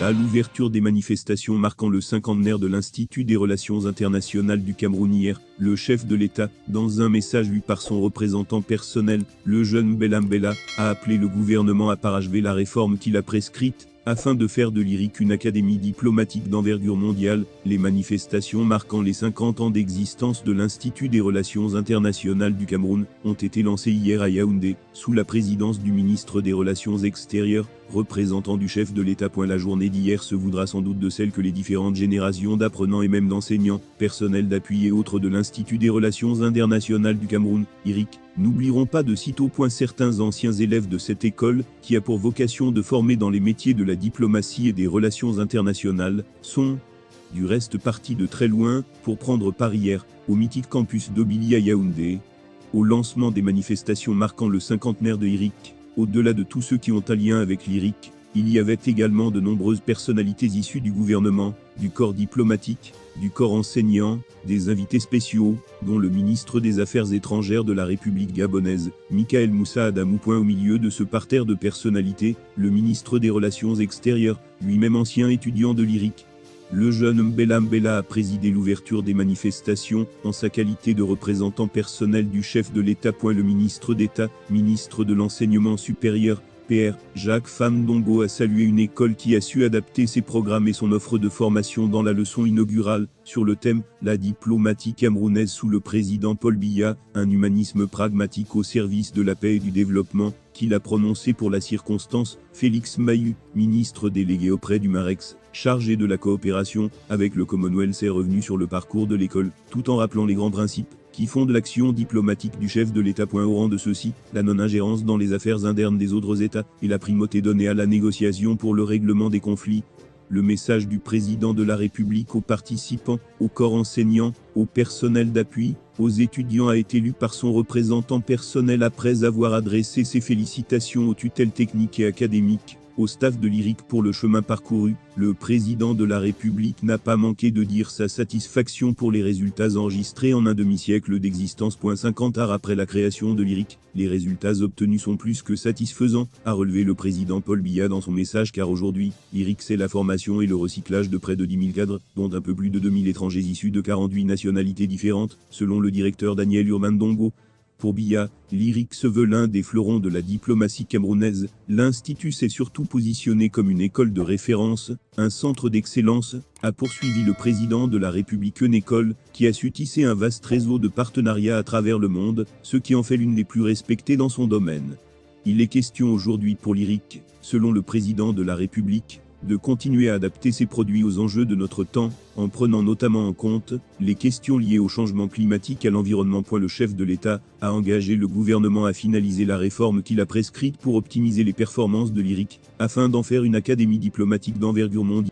À l'ouverture des manifestations marquant le cinquantenaire de l'Institut des Relations Internationales du Cameroun hier, le chef de l'État, dans un message lu par son représentant personnel, le jeune Mbella Mbella, a appelé le gouvernement à parachever la réforme qu'il a prescrite, afin de faire de l'IRIC une académie diplomatique d'envergure mondiale. Les manifestations marquant les 50 ans d'existence de l'Institut des Relations Internationales du Cameroun ont été lancées hier à Yaoundé, sous la présidence du ministre des Relations Extérieures, représentant du chef de l'État. La journée d'hier se voudra sans doute de celle que les différentes générations d'apprenants et même d'enseignants, personnels d'appui et autres de l'Institut des Relations Internationales du Cameroun, IRIC, n'oublieront pas de sitôt. Certains anciens élèves de cette école, qui a pour vocation de former dans les métiers de la diplomatie et des relations internationales, sont, du reste, partis de très loin, pour prendre part hier, au mythique campus d'Obili à Yaoundé, au lancement des manifestations marquant le cinquantenaire de IRIC. Au-delà de tous ceux qui ont un lien avec l'IRIC, il y avait également de nombreuses personnalités issues du gouvernement, du corps diplomatique, du corps enseignant, des invités spéciaux, dont le ministre des Affaires étrangères de la République gabonaise, Michael Moussa Adamou. Au milieu de ce parterre de personnalités, le ministre des Relations extérieures, lui-même ancien étudiant de l'IRIC. Le jeune Mbella Mbella a présidé l'ouverture des manifestations, en sa qualité de représentant personnel du chef de l'État. Le ministre d'État, ministre de l'Enseignement supérieur, PR, Jacques Fam Dongo, a salué une école qui a su adapter ses programmes et son offre de formation dans la leçon inaugurale, sur le thème « La diplomatie camerounaise sous le président Paul Biya, un humanisme pragmatique au service de la paix et du développement », qu'il a prononcé pour la circonstance. Félix Maillu, ministre délégué auprès du Marex, chargé de la coopération avec le Commonwealth, est revenu sur le parcours de l'école, tout en rappelant les grands principes qui fondent l'action diplomatique du chef de l'État. Au rang de ceux-ci, la non-ingérence dans les affaires internes des autres États et la primauté donnée à la négociation pour le règlement des conflits. Le message du président de la République aux participants, au corps enseignant, au personnel d'appui, aux étudiants a été lu par son représentant personnel après avoir adressé ses félicitations aux tutelles techniques et académiques, au staff de l'IRIC pour le chemin parcouru. Le président de la République n'a pas manqué de dire sa satisfaction pour les résultats enregistrés en un demi-siècle d'existence. 50 ans après la création de l'IRIC, les résultats obtenus sont plus que satisfaisants, a relevé le président Paul Biya dans son message, car aujourd'hui, l'IRIC c'est la formation et le recyclage de près de 10 000 cadres, dont un peu plus de 2 000 étrangers issus de 48 nationalités différentes, selon le directeur Daniel Urban Dongo. Pour Biya, l'IRIC se veut l'un des fleurons de la diplomatie camerounaise. L'Institut s'est surtout positionné comme une école de référence, un centre d'excellence, a poursuivi le président de la République. Une école qui a su tisser un vaste réseau de partenariats à travers le monde, ce qui en fait l'une des plus respectées dans son domaine. Il est question aujourd'hui pour l'IRIC, selon le président de la République, de continuer à adapter ses produits aux enjeux de notre temps, en prenant notamment en compte les questions liées au changement climatique et à l'environnement. Le chef de l'État a engagé le gouvernement à finaliser la réforme qu'il a prescrite pour optimiser les performances de l'IRIC, afin d'en faire une académie diplomatique d'envergure mondiale.